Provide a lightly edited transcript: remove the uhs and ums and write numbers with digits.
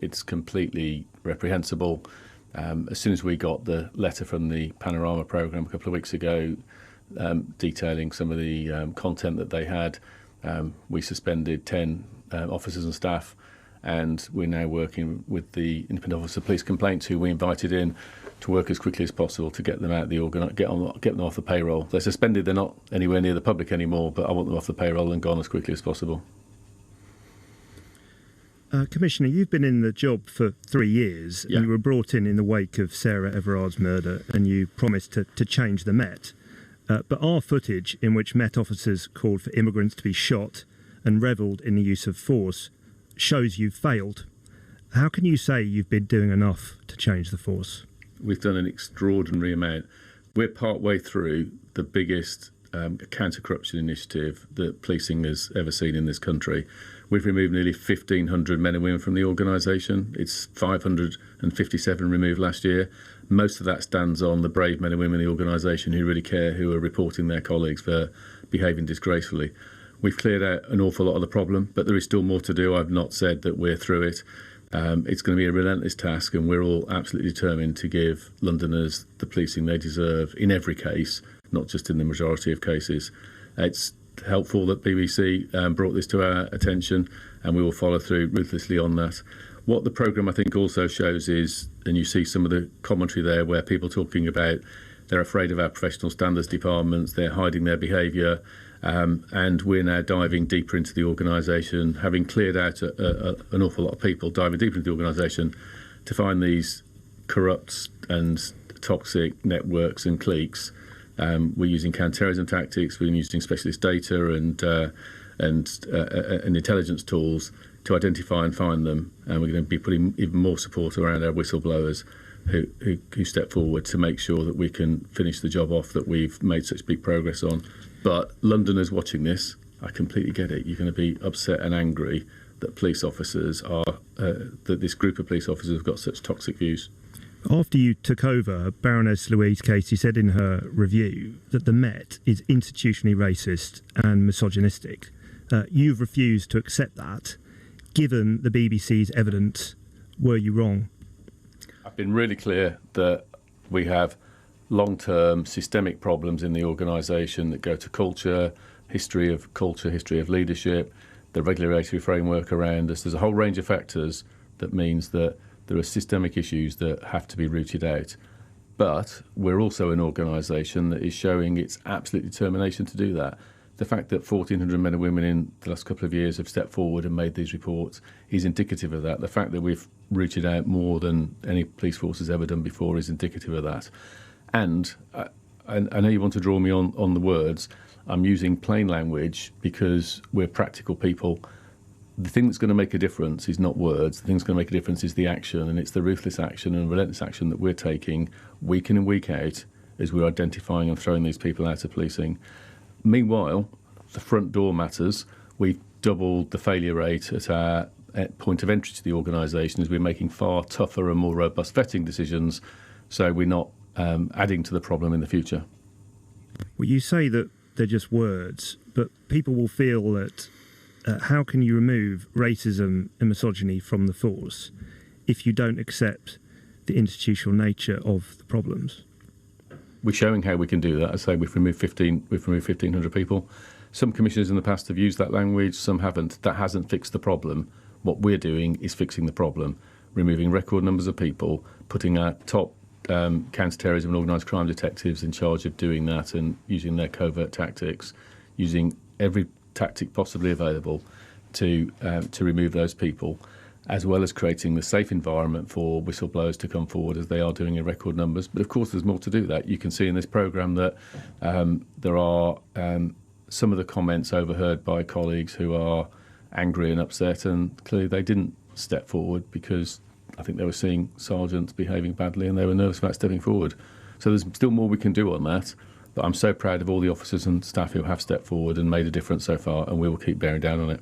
It's completely reprehensible. As soon as we got the letter from the Panorama programme a couple of weeks ago, detailing some of the content that they had, we suspended 10 officers and staff, and we're now working with the Independent Office of Police Complaints, who we invited in to work as quickly as possible to get them out of the get them off the payroll. They're suspended; they're not anywhere near the public anymore, but I want them off the payroll and gone as quickly as possible. Commissioner, you've been in the job for 3 years. Yeah. And you were brought in the wake of Sarah Everard's murder, and you promised to change the Met. But our footage, in which Met officers called for immigrants to be shot and revelled in the use of force, shows you've failed. How can you say you've been doing enough to change the force? We've done an extraordinary amount. We're partway through the biggest counter-corruption initiative that policing has ever seen in this country. We've removed nearly 1,500 men and women from the organisation. It's 557 removed last year. Most of that stands on the brave men and women in the organisation who really care, who are reporting their colleagues for behaving disgracefully. We've cleared out an awful lot of the problem, but there is still more to do. I've not said that we're through it. It's going to be a relentless task, and we're all absolutely determined to give Londoners the policing they deserve in every case, not just in the majority of cases. It's helpful that BBC brought this to our attention, and we will follow through ruthlessly on that. What the programme I think also shows is, and you see some of the commentary there where people talking about they're afraid of our professional standards departments, they're hiding their behaviour, and we're now diving deeper into the organisation, having cleared out an awful lot of people, diving deeper into the organisation to find these corrupt and toxic networks and cliques. We're using counter-terrorism tactics, we're using specialist data and intelligence tools to identify and find them, and we're going to be putting even more support around our whistleblowers who step forward to make sure that we can finish the job off that we've made such big progress on. But Londoners watching this, I completely get it. You're going to be upset and angry that police officers that this group of police officers have got such toxic views. After you took over, Baroness Louise Casey said in her review that the Met is institutionally racist and misogynistic. You've refused to accept that. Given the BBC's evidence, were you wrong? I've been really clear that we have long-term systemic problems in the organisation that go to culture, history of leadership, the regulatory framework around us. There's a whole range of factors that means that there are systemic issues that have to be rooted out. But we're also an organisation that is showing its absolute determination to do that. The fact that 1,400 men and women in the last couple of years have stepped forward and made these reports is indicative of that. The fact that we've rooted out more than any police force has ever done before is indicative of that. And I know you want to draw me on the words. I'm using plain language because we're practical people. The thing that's going to make a difference is not words. The thing that's going to make a difference is the action, and it's the ruthless action and relentless action that we're taking week in and week out as we're identifying and throwing these people out of policing. Meanwhile, the front door matters. We've doubled the failure rate at our point of entry to the organisation as we're making far tougher and more robust vetting decisions, so we're not adding to the problem in the future. Well, you say that they're just words, but people will feel that how can you remove racism and misogyny from the force if you don't accept the institutional nature of the problems? We're showing how we can do that. I say we've removed 1,500 people. Some commissioners in the past have used that language, some haven't. That hasn't fixed the problem. What we're doing is fixing the problem, removing record numbers of people, putting our top counter-terrorism and organised crime detectives in charge of doing that and using their covert tactics, using every tactic possibly available to remove those people, as well as creating the safe environment for whistleblowers to come forward as they are doing in record numbers. But of course there's more to do that. You can see in this programme that there are some of the comments overheard by colleagues who are angry and upset, and clearly they didn't step forward because I think they were seeing sergeants behaving badly and they were nervous about stepping forward. So there's still more we can do on that, but I'm so proud of all the officers and staff who have stepped forward and made a difference so far, and we will keep bearing down on it.